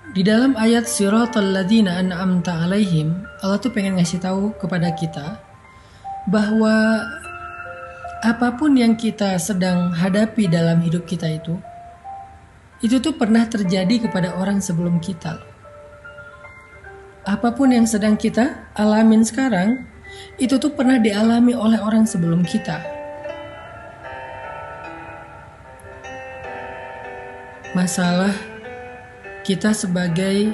Di dalam ayat siratal ladzina an'amta alaihim, Allah tuh pengen ngasih tahu kepada kita bahwa apapun yang kita sedang hadapi dalam hidup kita itu tuh pernah terjadi kepada orang sebelum kita. Apapun yang sedang kita alamin sekarang, itu tuh pernah dialami oleh orang sebelum kita. Masalah kita sebagai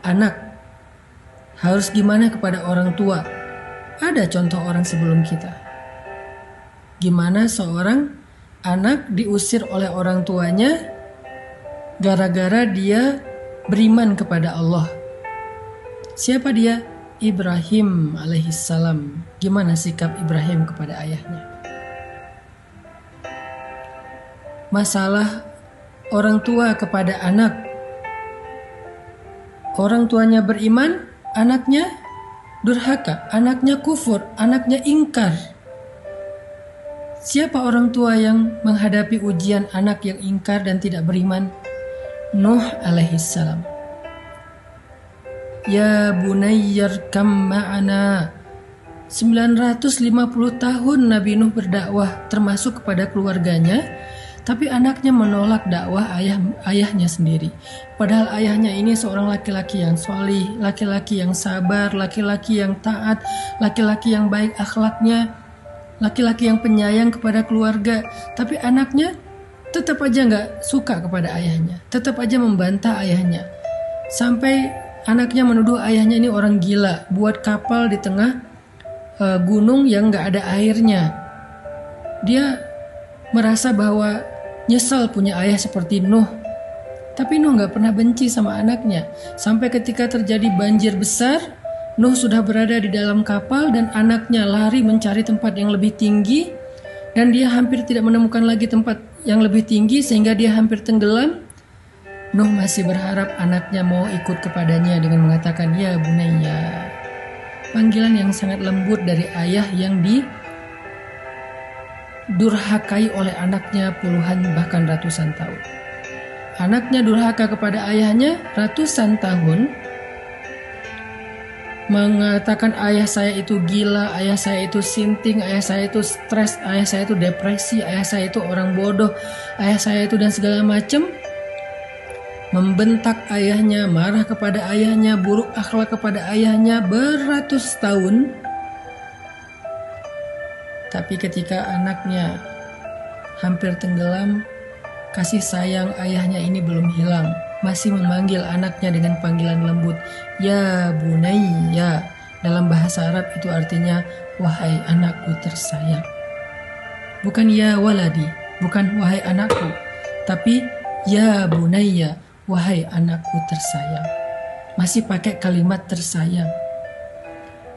anak harus gimana kepada orang tua. Ada contoh orang sebelum kita. Gimana seorang anak diusir oleh orang tuanya gara-gara dia beriman kepada Allah. Siapa dia? Ibrahim alaihissalam. Gimana sikap Ibrahim kepada ayahnya? Masalah orang tua kepada anak. Orang tuanya beriman, anaknya durhaka, anaknya kufur, anaknya ingkar. Siapa orang tua yang menghadapi ujian anak yang ingkar dan tidak beriman? Nuh alaihissalam. Ya bunayyarkam ma'ana. 950 tahun Nabi Nuh berdakwah termasuk kepada keluarganya, tapi anaknya menolak dakwah ayahnya sendiri. Padahal ayahnya ini seorang laki-laki yang solih, laki-laki yang sabar, laki-laki yang taat, laki-laki yang baik akhlaknya, laki-laki yang penyayang kepada keluarga. Tapi anaknya tetap aja gak suka kepada ayahnya, tetap aja membantah ayahnya. Sampai anaknya menuduh ayahnya ini orang gila, buat kapal di tengah gunung yang gak ada airnya. Dia merasa bahwa nyesal punya ayah seperti Nuh. Tapi Nuh gak pernah benci sama anaknya. Sampai ketika terjadi banjir besar, Nuh sudah berada di dalam kapal dan anaknya lari mencari tempat yang lebih tinggi. Dan dia hampir tidak menemukan lagi tempat yang lebih tinggi sehingga dia hampir tenggelam. Nuh masih berharap anaknya mau ikut kepadanya dengan mengatakan, ya bunayya. Panggilan yang sangat lembut dari ayah yang durhakai oleh anaknya puluhan bahkan ratusan tahun. Anaknya durhaka kepada ayahnya ratusan tahun, mengatakan ayah saya itu gila, ayah saya itu sinting, ayah saya itu stres, ayah saya itu depresi, ayah saya itu orang bodoh, ayah saya itu dan segala macam. Membentak ayahnya, marah kepada ayahnya, buruk akhlak kepada ayahnya beratus tahun. Tapi ketika anaknya hampir tenggelam, kasih sayang ayahnya ini belum hilang. Masih memanggil anaknya dengan panggilan lembut, ya bunayya. Dalam bahasa Arab itu artinya, wahai anakku tersayang. Bukan ya waladi, bukan wahai anakku, tapi ya bunayya, wahai anakku tersayang. Masih pakai kalimat tersayang.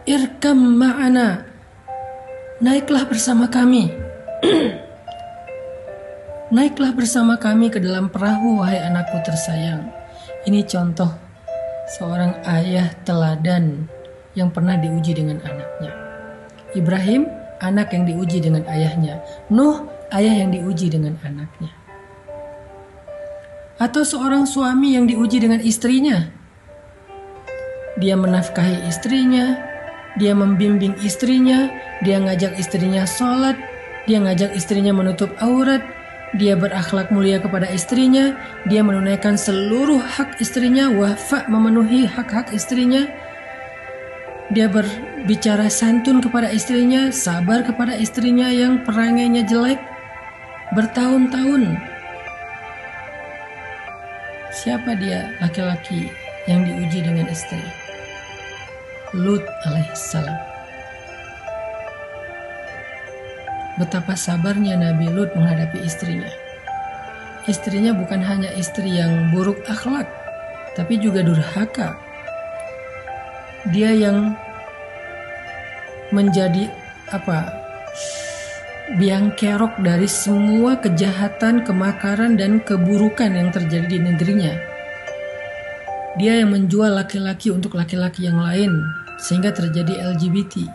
Irkam ma'ana, naiklah bersama kami. Naiklah bersama kami ke dalam perahu, wahai anakku tersayang. Ini contoh seorang ayah teladan yang pernah diuji dengan anaknya. Ibrahim, anak yang diuji dengan ayahnya. Nuh, ayah yang diuji dengan anaknya. Atau seorang suami yang diuji dengan istrinya. Dia menafkahi istrinya, dia membimbing istrinya, dia ngajak istrinya sholat, dia ngajak istrinya menutup aurat, dia berakhlak mulia kepada istrinya, dia menunaikan seluruh hak istrinya, wafa memenuhi hak-hak istrinya, dia berbicara santun kepada istrinya, sabar kepada istrinya yang perangainya jelek, bertahun-tahun. Siapa dia laki-laki yang diuji dengan istri? Lut alaihissalam. Betapa sabarnya Nabi Lut menghadapi istrinya. Istrinya bukan hanya istri yang buruk akhlak, tapi juga durhaka. Dia yang menjadi biang kerok dari semua kejahatan, kemakaran, dan keburukan yang terjadi di negerinya. Dia yang menjual laki-laki untuk laki-laki yang lain, sehingga terjadi LGBT.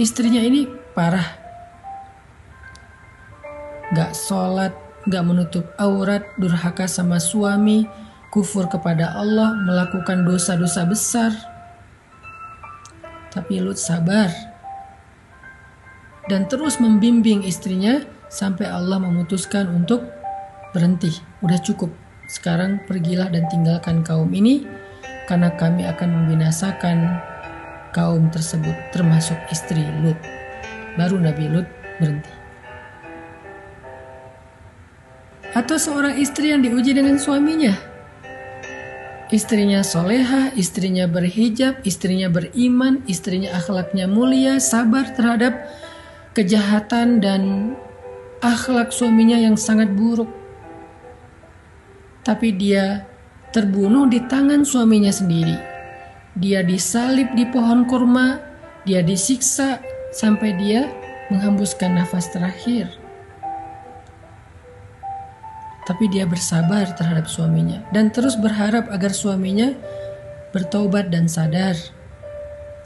Istrinya ini parah. Gak sholat, gak menutup aurat, durhaka sama suami, kufur kepada Allah, melakukan dosa-dosa besar. Tapi Lut sabar dan terus membimbing istrinya sampai Allah memutuskan untuk berhenti. Udah cukup, sekarang pergilah dan tinggalkan kaum ini, karena kami akan membinasakan kaum tersebut, termasuk istri Lut. Baru Nabi Lut berhenti. Atau seorang istri yang diuji dengan suaminya. Istrinya solehah, istrinya berhijab, istrinya beriman, istrinya akhlaknya mulia, sabar terhadap kejahatan dan akhlak suaminya yang sangat buruk. Tapi dia terbunuh di tangan suaminya sendiri. Dia disalib di pohon kurma, dia disiksa sampai dia menghembuskan nafas terakhir. Tapi dia bersabar terhadap suaminya dan terus berharap agar suaminya bertaubat dan sadar.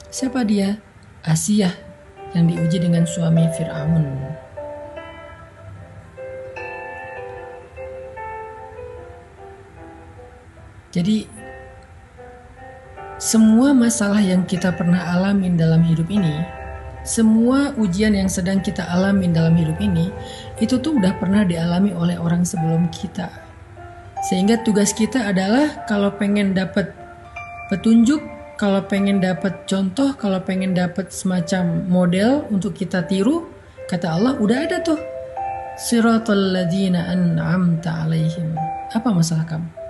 Siapa dia? Asiyah yang diuji dengan suami Fir'aun. Jadi semua masalah yang kita pernah alamin dalam hidup ini, semua ujian yang sedang kita alamin dalam hidup ini, itu tuh udah pernah dialami oleh orang sebelum kita. Sehingga tugas kita adalah kalau pengen dapat petunjuk, kalau pengen dapat contoh, kalau pengen dapat semacam model untuk kita tiru, kata Allah udah ada tuh. Siratal ladzina an'amta alaihim. Apa masalah kamu?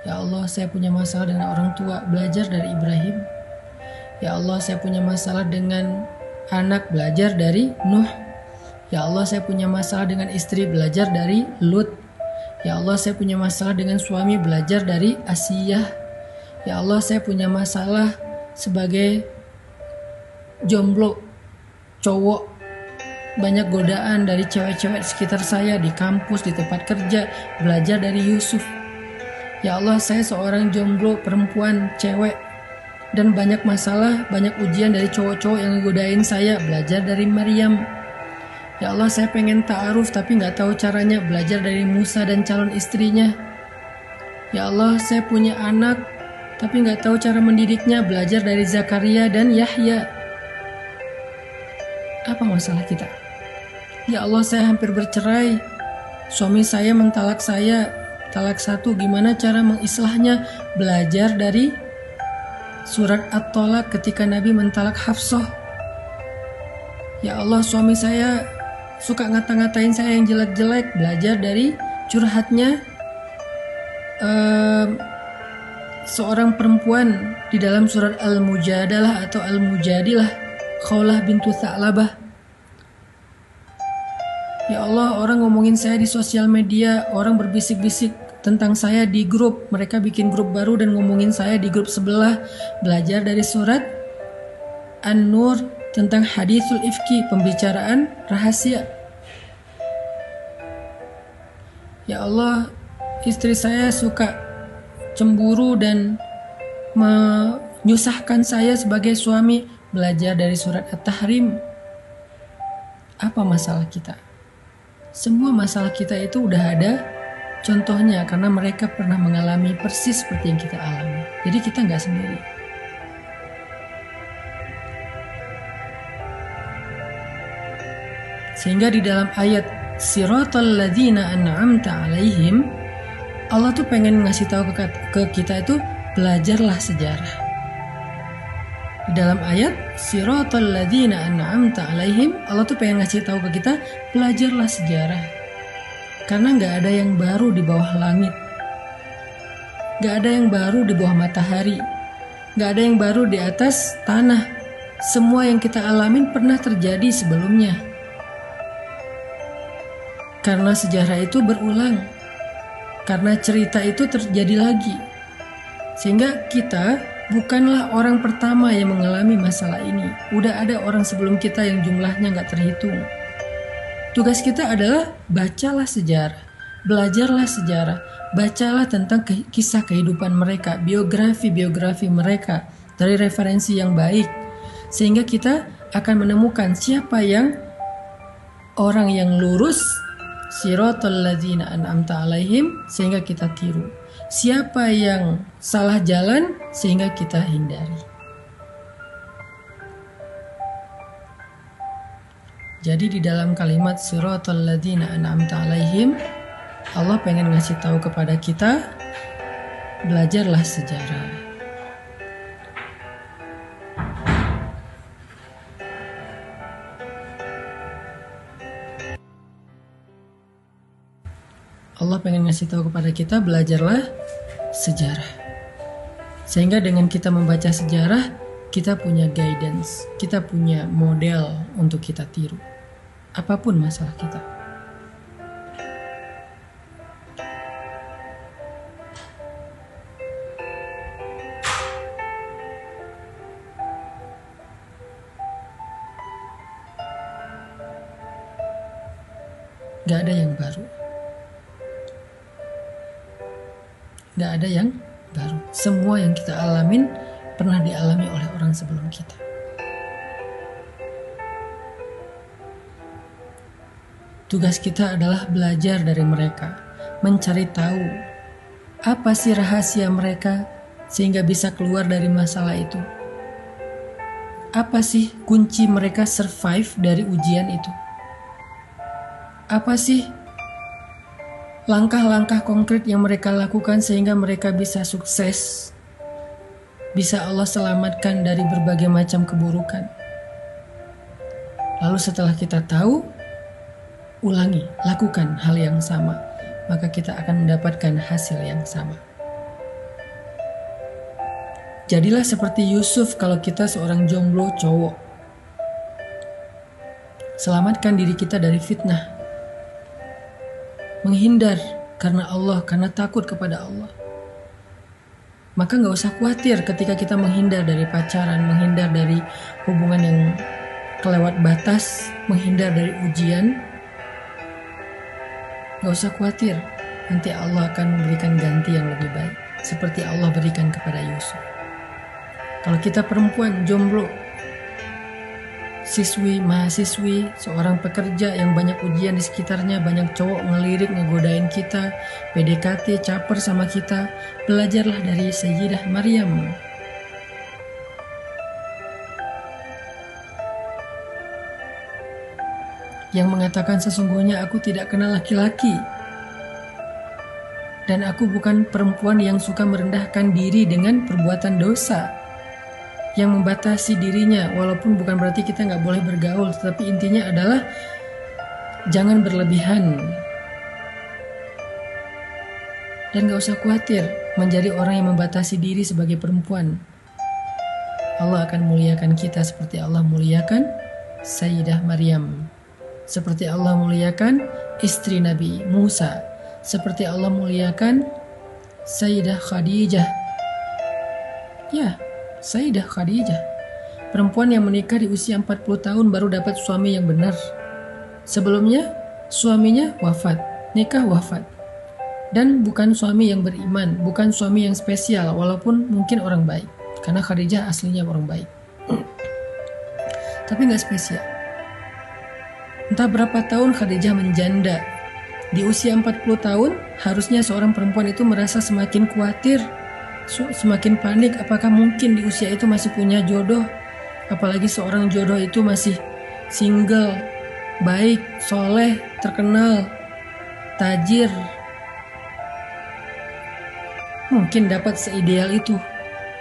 Ya Allah, saya punya masalah dengan orang tua, belajar dari Ibrahim. Ya Allah, saya punya masalah dengan anak, belajar dari Nuh. Ya Allah, saya punya masalah dengan istri, belajar dari Lut. Ya Allah, saya punya masalah dengan suami, belajar dari Asiyah. Ya Allah, saya punya masalah sebagai jomblo, cowok, banyak godaan dari cewek-cewek sekitar saya di kampus, di tempat kerja, belajar dari Yusuf. Ya Allah, saya seorang jomblo, perempuan, cewek, dan banyak masalah, banyak ujian dari cowok-cowok yang ngegodain saya, belajar dari Maryam. Ya Allah, saya pengen ta'aruf tapi gak tahu caranya, belajar dari Musa dan calon istrinya. Ya Allah, saya punya anak tapi gak tahu cara mendidiknya, belajar dari Zakaria dan Yahya. Apa masalah kita? Ya Allah, saya hampir bercerai, suami saya mentalak saya, talak 1, gimana cara mengislahnya, belajar dari surat At-Tolak ketika Nabi mentalak Hafsah. Ya Allah, suami saya suka ngata-ngatain saya yang jelek-jelek, belajar dari curhatnya seorang perempuan di dalam surat Al-Mujadalah atau Al-Mujadilah, Khawlah bintu Tha'labah. Ya Allah, orang ngomongin saya di sosial media, orang berbisik-bisik tentang saya di grup, mereka bikin grup baru dan ngomongin saya di grup sebelah, belajar dari surat An-Nur tentang hadithul ifki, pembicaraan rahasia. Ya Allah, istri saya suka cemburu dan menyusahkan saya sebagai suami, belajar dari surat At-Tahrim. Apa masalah kita? Semua masalah kita itu udah ada contohnya, karena mereka pernah mengalami persis seperti yang kita alami. Jadi kita nggak sendiri. Sehingga di dalam ayat Siratal ladzina an'amta alaihim, Allah tuh pengen ngasih tahu ke kita itu, belajarlah sejarah. Di dalam ayat Siratal ladzina an'amta alaihim, Allah tuh pengen ngasih tahu ke kita, belajarlah sejarah. Karena gak ada yang baru di bawah langit, gak ada yang baru di bawah matahari, gak ada yang baru di atas tanah. Semua yang kita alamin pernah terjadi sebelumnya. Karena sejarah itu berulang, karena cerita itu terjadi lagi. Sehingga kita bukanlah orang pertama yang mengalami masalah ini. Udah ada orang sebelum kita yang jumlahnya gak terhitung. Tugas kita adalah bacalah sejarah, belajarlah sejarah, bacalah tentang kisah kehidupan mereka, biografi mereka dari referensi yang baik. Sehingga kita akan menemukan siapa yang orang yang lurus, Siratal ladzina an'amta alaihim, sehingga kita tiru. siapa yang salah jalan sehingga kita hindari. Jadi di dalam kalimat siratal ladzina an'amta alaihim, Allah pengen ngasih tahu kepada kita, belajarlah sejarah. Allah pengen ngasih tahu kepada kita, belajarlah sejarah. Sehingga dengan kita membaca sejarah, kita punya guidance, kita punya model untuk kita tiru. Apapun masalah kita. Gak ada yang baru. Gak ada yang baru. Semua yang kita alamin pernah dialami oleh orang sebelum kita. Tugas kita adalah belajar dari mereka, mencari tahu apa sih rahasia mereka sehingga bisa keluar dari masalah itu. Apa sih kunci mereka survive dari ujian itu? Apa sih langkah-langkah konkret yang mereka lakukan sehingga mereka bisa sukses? Bisa Allah selamatkan dari berbagai macam keburukan. Lalu setelah kita tahu, ulangi, lakukan hal yang sama, maka kita akan mendapatkan hasil yang sama. Jadilah seperti Yusuf kalau kita seorang jomblo cowok. Selamatkan diri kita dari fitnah. Menghindar karena Allah, karena takut kepada Allah. Maka gak usah khawatir ketika kita menghindar dari pacaran, menghindar dari hubungan yang kelewat batas, menghindar dari ujian. Gak usah khawatir, nanti Allah akan memberikan ganti yang lebih baik, seperti Allah berikan kepada Yusuf. Kalau kita perempuan jomblo, siswi, mahasiswi, seorang pekerja yang banyak ujian di sekitarnya, banyak cowok ngelirik, ngegodain kita, PDKT, caper sama kita, belajarlah dari Sayyidah Maryam. Yang mengatakan sesungguhnya aku tidak kenal laki-laki. Dan aku bukan perempuan yang suka merendahkan diri dengan perbuatan dosa. Yang membatasi dirinya, walaupun bukan berarti kita nggak boleh bergaul, tetapi intinya adalah jangan berlebihan. Dan gak usah khawatir menjadi orang yang membatasi diri sebagai perempuan. Allah akan muliakan kita seperti Allah muliakan Sayyidah Maryam. Seperti Allah muliakan istri Nabi Musa. Seperti Allah muliakan Sayyidah Khadijah. Ya, Sayyidah Khadijah. Perempuan yang menikah di usia 40 tahun baru dapat suami yang benar. Sebelumnya, suaminya wafat, nikah wafat. Dan bukan suami yang beriman, bukan suami yang spesial, walaupun mungkin orang baik. Karena Khadijah aslinya orang baik. Tapi gak spesial. Entah berapa tahun Khadijah menjanda. Di usia 40 tahun, harusnya seorang perempuan itu merasa semakin khawatir, semakin panik. Apakah mungkin di usia itu masih punya jodoh? Apalagi seorang jodoh itu masih single, baik, soleh, terkenal, tajir. Mungkin dapat seideal itu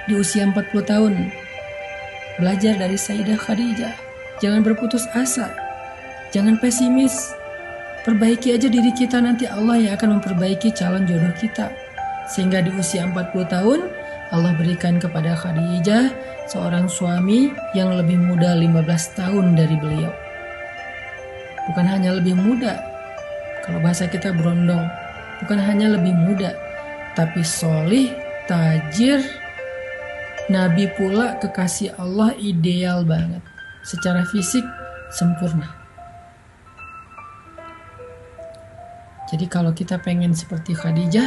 di usia 40 tahun. Belajar dari Sayyidah Khadijah. Jangan berputus asa. Jangan pesimis. Perbaiki aja diri kita, nanti Allah yang akan memperbaiki calon jodoh kita. Sehingga di usia 40 tahun Allah berikan kepada Khadijah seorang suami yang lebih muda 15 tahun dari beliau. Bukan hanya lebih muda, kalau bahasa kita berondong, bukan hanya lebih muda, tapi solih, tajir, Nabi pula, kekasih Allah, ideal banget. Secara fisik sempurna. Jadi kalau kita pengen seperti Khadijah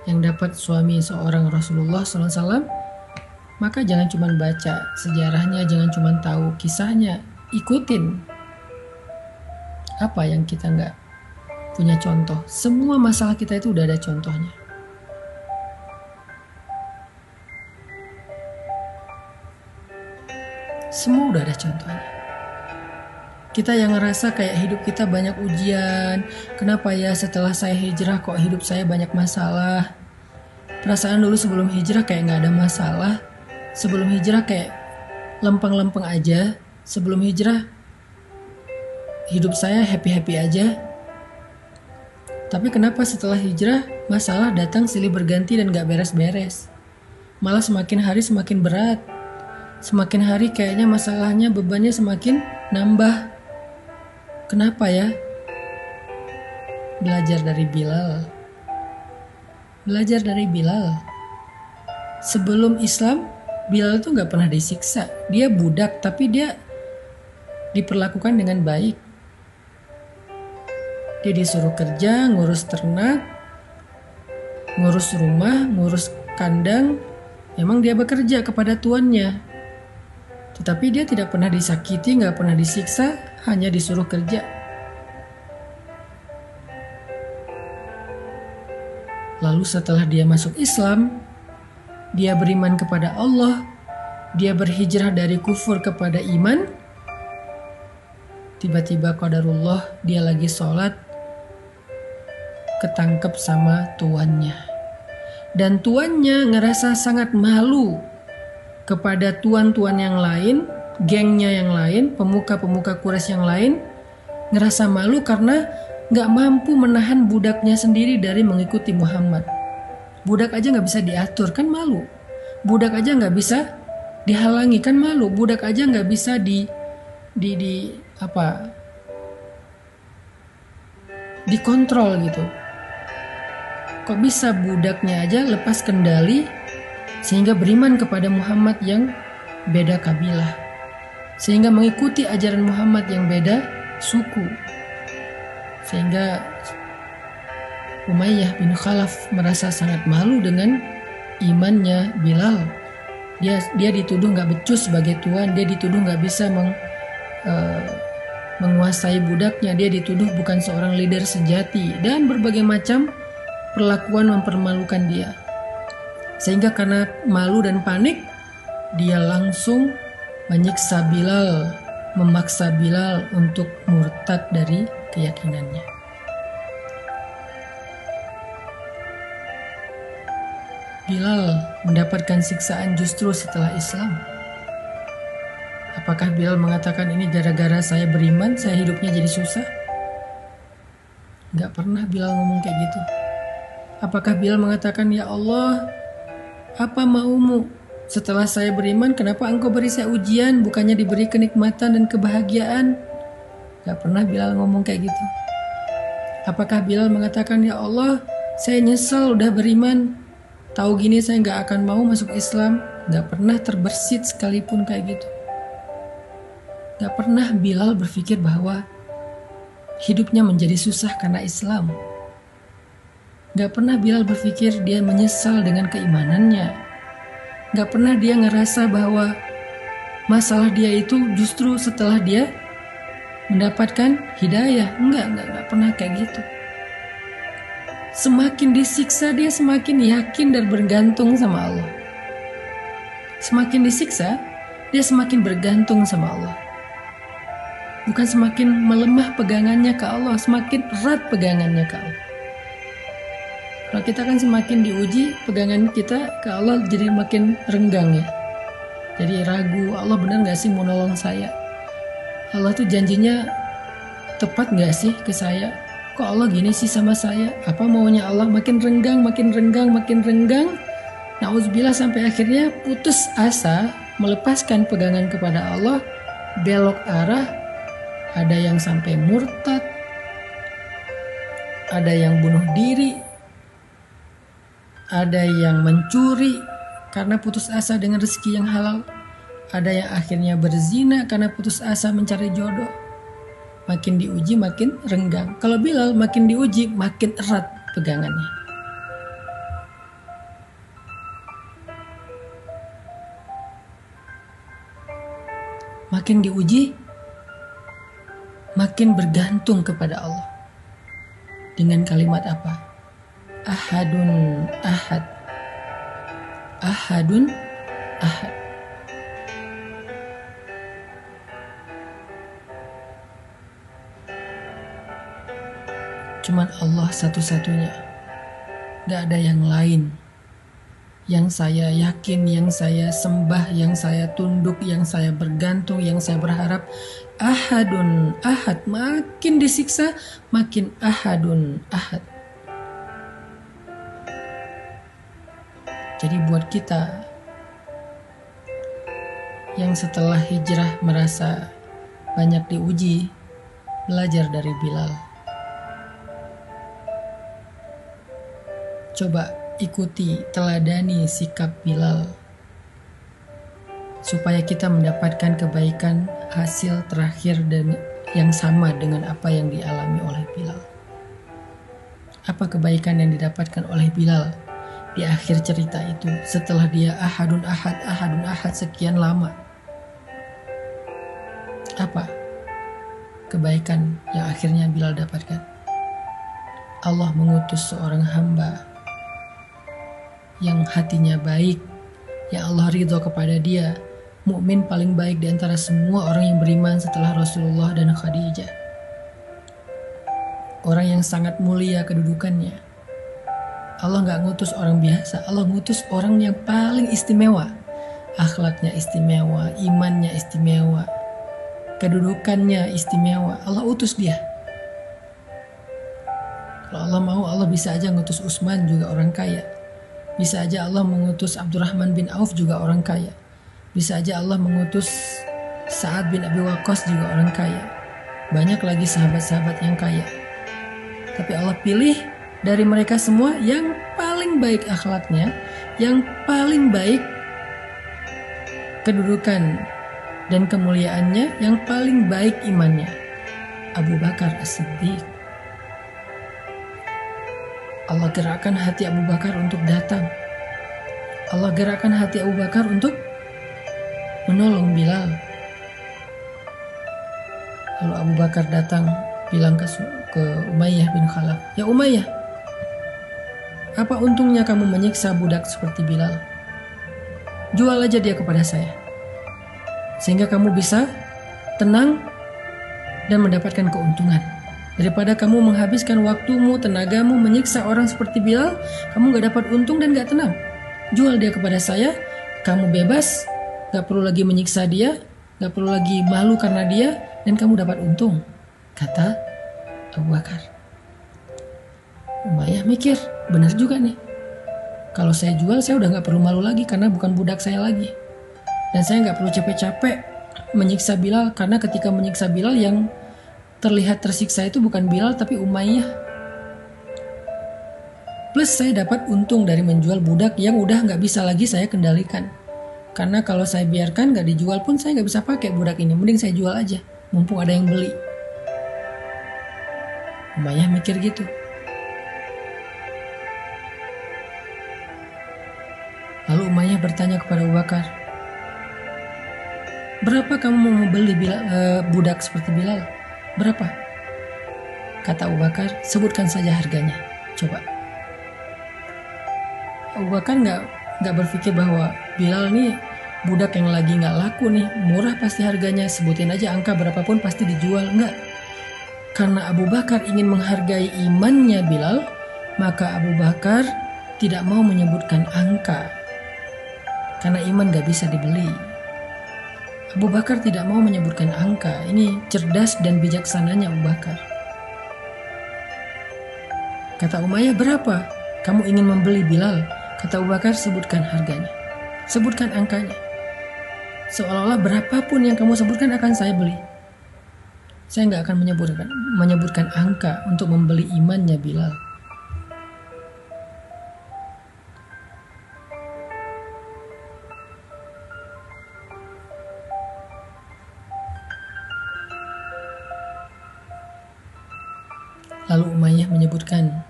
yang dapat suami seorang Rasulullah SAW, maka jangan cuma baca sejarahnya, jangan cuma tahu kisahnya, ikutin. Apa yang kita nggak punya contoh? Semua masalah kita itu udah ada contohnya. Semua udah ada contohnya. Kita yang ngerasa kayak hidup kita banyak ujian. Kenapa ya setelah saya hijrah kok hidup saya banyak masalah? Perasaan dulu sebelum hijrah kayak gak ada masalah. Sebelum hijrah kayak lempeng-lempeng aja. Sebelum hijrah hidup saya happy-happy aja. Tapi kenapa setelah hijrah masalah datang silih berganti dan gak beres-beres? Malah semakin hari semakin berat. Semakin hari kayaknya masalahnya, bebannya semakin nambah. Kenapa ya? Belajar dari Bilal. Belajar dari Bilal. Sebelum Islam, Bilal itu gak pernah disiksa. Dia budak, tapi dia diperlakukan dengan baik. Dia disuruh kerja, ngurus ternak, ngurus rumah, ngurus kandang. Memang dia bekerja kepada tuannya. Tetapi dia tidak pernah disakiti, gak pernah disiksa, hanya disuruh kerja. Lalu setelah dia masuk Islam, dia beriman kepada Allah, dia berhijrah dari kufur kepada iman. Tiba-tiba qadarullah dia lagi sholat, ketangkep sama tuannya. Dan tuannya ngerasa sangat malu kepada tuan-tuan yang lain, gengnya yang lain, pemuka-pemuka Quraisy yang lain, ngerasa malu karena gak mampu menahan budaknya sendiri dari mengikuti Muhammad. Budak aja gak bisa diatur, kan malu. Budak aja gak bisa dihalangi, kan malu. Budak aja gak bisa dikontrol gitu. Kok bisa budaknya aja lepas kendali sehingga beriman kepada Muhammad yang beda kabilah, sehingga mengikuti ajaran Muhammad yang beda suku, sehingga Umayyah bin Khalaf merasa sangat malu dengan imannya Bilal. Dia dituduh gak becus sebagai tuan, dia dituduh gak bisa menguasai budaknya, dia dituduh bukan seorang leader sejati, dan berbagai macam perlakuan mempermalukan dia. Sehingga karena malu dan panik, dia langsung menyiksa Bilal, memaksa Bilal untuk murtad dari keyakinannya. Bilal mendapatkan siksaan justru setelah Islam. Apakah Bilal mengatakan ini gara-gara saya beriman, saya hidupnya jadi susah? Gak pernah Bilal ngomong kayak gitu. Apakah Bilal mengatakan, ya Allah, apa maumu? Setelah saya beriman, kenapa engkau beri saya ujian, bukannya diberi kenikmatan dan kebahagiaan? Gak pernah Bilal ngomong kayak gitu. Apakah Bilal mengatakan, ya Allah, saya nyesel udah beriman, tahu gini saya gak akan mau masuk Islam? Gak pernah terbersit sekalipun kayak gitu. Gak pernah Bilal berpikir bahwa hidupnya menjadi susah karena Islam. Gak pernah Bilal berpikir dia menyesal dengan keimanannya. Gak pernah dia ngerasa bahwa masalah dia itu justru setelah dia mendapatkan hidayah. Enggak pernah kayak gitu. Semakin disiksa dia semakin yakin dan bergantung sama Allah. Semakin disiksa dia semakin bergantung sama Allah. Bukan semakin melemah pegangannya ke Allah, semakin erat pegangannya ke Allah. Kalau kita kan semakin diuji, pegangan kita ke Allah jadi makin renggang ya. Jadi ragu, Allah benar gak sih mau nolong saya? Allah tuh janjinya tepat gak sih ke saya? Kok Allah gini sih sama saya? Apa maunya Allah? Makin renggang, makin renggang, makin renggang. Nauzubillah sampai akhirnya putus asa, melepaskan pegangan kepada Allah, belok arah. Ada yang sampai murtad, ada yang bunuh diri, ada yang mencuri karena putus asa dengan rezeki yang halal, ada yang akhirnya berzina karena putus asa mencari jodoh. Makin diuji makin renggang. Kalau Bilal makin diuji makin erat pegangannya. Makin diuji makin bergantung kepada Allah. Dengan kalimat apa? Ahadun ahad. Ahadun ahad. Cuman Allah satu-satunya. Gak ada yang lain. Yang saya yakin, yang saya sembah, yang saya tunduk, yang saya bergantung, yang saya berharap. Ahadun ahad. Makin disiksa, makin ahadun ahad. Jadi buat kita yang setelah hijrah merasa banyak diuji, belajar dari Bilal. Coba ikuti, teladani sikap Bilal supaya kita mendapatkan kebaikan hasil terakhir dan yang sama dengan apa yang dialami oleh Bilal. Apa kebaikan yang didapatkan oleh Bilal di akhir cerita itu setelah dia ahadun ahad sekian lama? Apa kebaikan yang akhirnya Bilal dapatkan? Allah mengutus seorang hamba yang hatinya baik, yang Allah ridho kepada dia, mukmin paling baik di antara semua orang yang beriman setelah Rasulullah dan Khadijah. Orang yang sangat mulia kedudukannya. Allah gak ngutus orang biasa, Allah ngutus orang yang paling istimewa. Akhlaknya istimewa, imannya istimewa, kedudukannya istimewa. Allah utus dia. Kalau Allah mau, Allah bisa aja ngutus Utsman, juga orang kaya. Bisa aja Allah mengutus Abdurrahman bin Auf, juga orang kaya. Bisa aja Allah mengutus Sa'ad bin Abi Waqqas, juga orang kaya. Banyak lagi sahabat-sahabat yang kaya. Tapi Allah pilih dari mereka semua yang paling baik akhlaknya, yang paling baik kedudukan dan kemuliaannya, yang paling baik imannya. Abu Bakar As-Siddiq. Allah gerakkan hati Abu Bakar untuk datang. Allah gerakkan hati Abu Bakar untuk menolong Bilal. Lalu Abu Bakar datang bilang ke Umayyah bin Khalaf, "Ya Umayyah, apa untungnya kamu menyiksa budak seperti Bilal? Jual aja dia kepada saya, sehingga kamu bisa tenang dan mendapatkan keuntungan. Daripada kamu menghabiskan waktumu, tenagamu menyiksa orang seperti Bilal, kamu gak dapat untung dan gak tenang. Jual dia kepada saya, kamu bebas, gak perlu lagi menyiksa dia, gak perlu lagi malu karena dia, dan kamu dapat untung," kata Abu Bakar. Umayyah mikir, benar juga nih. Kalau saya jual, saya udah gak perlu malu lagi karena bukan budak saya lagi. Dan saya gak perlu capek-capek menyiksa Bilal, karena ketika menyiksa Bilal yang terlihat tersiksa itu bukan Bilal tapi Umayyah. Plus saya dapat untung dari menjual budak yang udah gak bisa lagi saya kendalikan. Karena kalau saya biarkan gak dijual pun saya gak bisa pakai budak ini. Mending saya jual aja, mumpung ada yang beli. Umayyah mikir gitu. Lalu Umayyah bertanya kepada Abu Bakar, "Berapa kamu mau membeli budak seperti Bilal? Berapa?" Kata Abu Bakar, "Sebutkan saja harganya, coba." Abu Bakar nggak berpikir bahwa Bilal nih budak yang lagi nggak laku nih, murah pasti harganya, sebutin aja angka berapapun pasti dijual. Nggak. Karena Abu Bakar ingin menghargai imannya Bilal, maka Abu Bakar tidak mau menyebutkan angka. Karena iman nggak bisa dibeli. Abu Bakar tidak mau menyebutkan angka. Ini cerdas dan bijaksananya Abu Bakar. Kata Umayyah, "Berapa kamu ingin membeli Bilal?" Kata Abu Bakar, "Sebutkan harganya. Sebutkan angkanya. Seolah-olah berapapun yang kamu sebutkan akan saya beli. Saya nggak akan menyebutkan angka untuk membeli imannya Bilal." Lalu Umayyah menyebutkan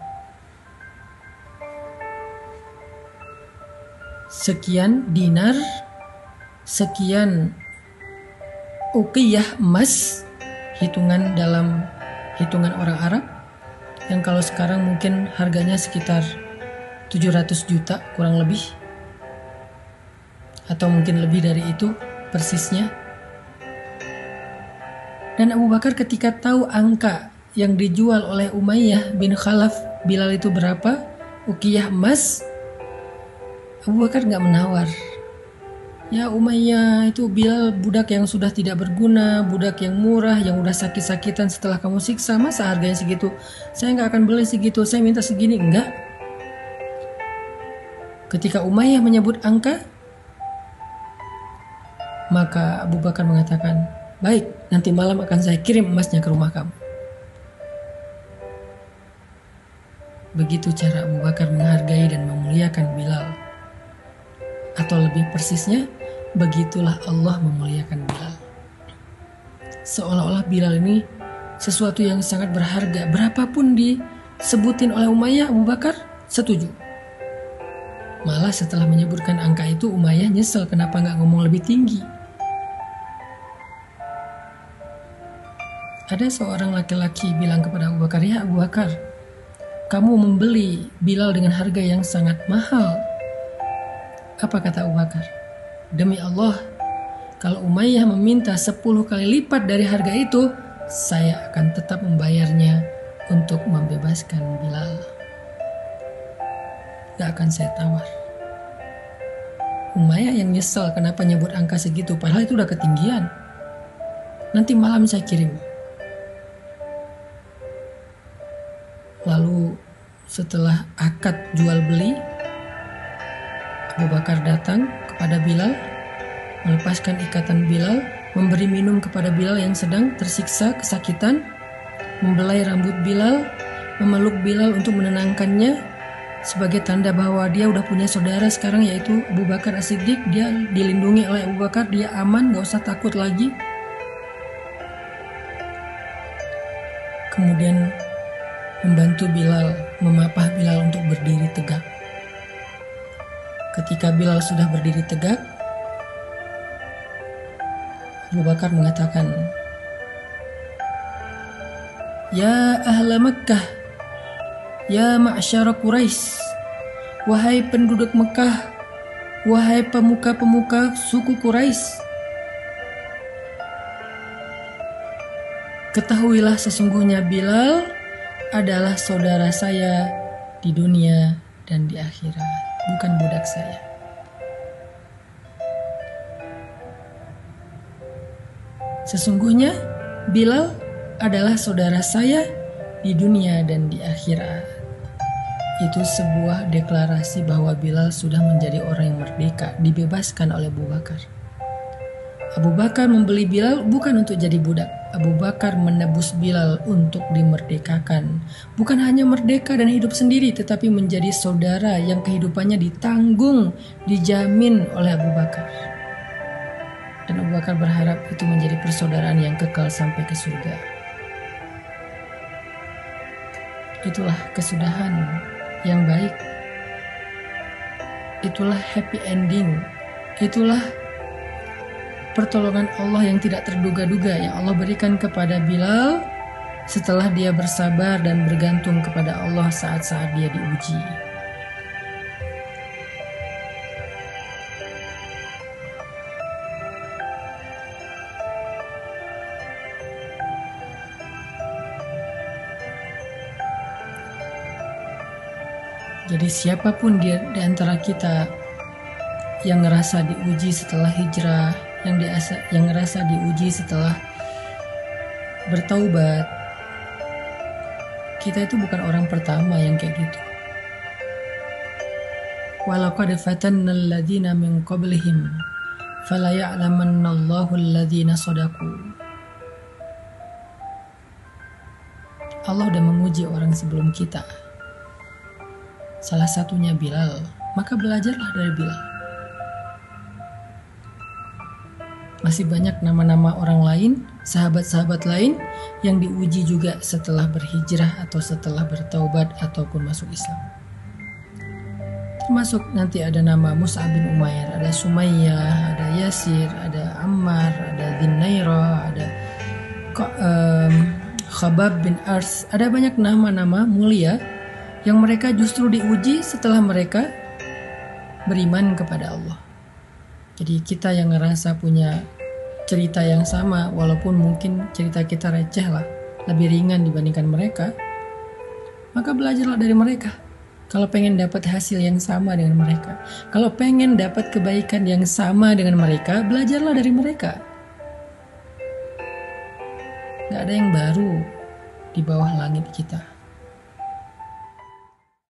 sekian dinar, sekian uqiyah emas, hitungan dalam hitungan orang Arab, yang kalau sekarang mungkin harganya sekitar 700 juta kurang lebih, atau mungkin lebih dari itu persisnya. Dan Abu Bakar ketika tahu angka yang dijual oleh Umayyah bin Khalaf Bilal itu berapa? Uqiyah emas. Abu Bakar gak menawar. Ya Umayyah, itu Bilal budak yang sudah tidak berguna, budak yang murah, yang udah sakit-sakitan setelah kamu siksa, masa harganya segitu? Saya gak akan beli segitu, saya minta segini. Enggak. Ketika Umayyah menyebut angka, maka Abu Bakar mengatakan, baik, nanti malam akan saya kirim emasnya ke rumah kamu. Begitu cara Abu Bakar menghargai dan memuliakan Bilal. Atau lebih persisnya, begitulah Allah memuliakan Bilal. Seolah-olah Bilal ini sesuatu yang sangat berharga. Berapapun disebutin oleh Umayyah, Abu Bakar setuju. Malah setelah menyebutkan angka itu, Umayyah nyesel kenapa gak ngomong lebih tinggi. Ada seorang laki-laki bilang kepada Abu Bakar, ya Abu Bakar, kamu membeli Bilal dengan harga yang sangat mahal. Apa kata Abu Bakar? Demi Allah, kalau Umayyah meminta 10 kali lipat dari harga itu, saya akan tetap membayarnya untuk membebaskan Bilal. Gak akan saya tawar. Umayyah yang nyesel kenapa nyebut angka segitu, padahal itu udah ketinggian. Nanti malam saya kirim. Lalu setelah akad jual beli, Abu Bakar datang kepada Bilal, melepaskan ikatan Bilal, memberi minum kepada Bilal yang sedang tersiksa kesakitan, membelai rambut Bilal, memeluk Bilal untuk menenangkannya, sebagai tanda bahwa dia udah punya saudara sekarang, yaitu Abu Bakar As-Siddiq. Dia dilindungi oleh Abu Bakar, dia aman, gak usah takut lagi. Kemudian membantu Bilal, memapah Bilal untuk berdiri tegak. Ketika Bilal sudah berdiri tegak, Abu Bakar mengatakan, ya ahla Makkah, ya ma'syara Quraisy, wahai penduduk Mekah, wahai pemuka-pemuka suku Quraisy, ketahuilah sesungguhnya Bilal adalah saudara saya di dunia dan di akhirat, bukan budak saya. Sesungguhnya Bilal adalah saudara saya di dunia dan di akhirat. Itu sebuah deklarasi bahwa Bilal sudah menjadi orang yang merdeka, dibebaskan oleh Abu Bakar. Abu Bakar membeli Bilal bukan untuk jadi budak. Abu Bakar menebus Bilal untuk dimerdekakan. Bukan hanya merdeka dan hidup sendiri, tetapi menjadi saudara yang kehidupannya ditanggung, dijamin oleh Abu Bakar. Dan Abu Bakar berharap itu menjadi persaudaraan yang kekal sampai ke surga. Itulah kesudahan yang baik. Itulah happy ending. Itulah pertolongan Allah yang tidak terduga-duga yang Allah berikan kepada Bilal setelah dia bersabar dan bergantung kepada Allah saat-saat dia diuji. Jadi siapapun di antara kita yang ngerasa diuji setelah hijrah, yang ngerasa diuji setelah bertaubat, kita itu bukan orang pertama yang kayak gitu. Walaqad fatanna alladhina min qablihim fala ya'lamanna Allahu alladhina shadaqu. Allah udah menguji orang sebelum kita. Salah satunya Bilal, maka belajarlah dari Bilal. Masih banyak nama-nama orang lain, sahabat-sahabat lain yang diuji juga setelah berhijrah atau setelah bertaubat ataupun masuk Islam. Termasuk nanti ada nama Mus'ab bin Umair, ada Sumayyah, ada Yasir, ada Ammar, ada Dinaira, ada Khabab bin Ars. Ada banyak nama-nama mulia yang mereka justru diuji setelah mereka beriman kepada Allah. Jadi kita yang ngerasa punya cerita yang sama, walaupun mungkin cerita kita receh lah, lebih ringan dibandingkan mereka, maka belajarlah dari mereka. Kalau pengen dapat hasil yang sama dengan mereka, kalau pengen dapat kebaikan yang sama dengan mereka, belajarlah dari mereka. Gak ada yang baru di bawah langit kita.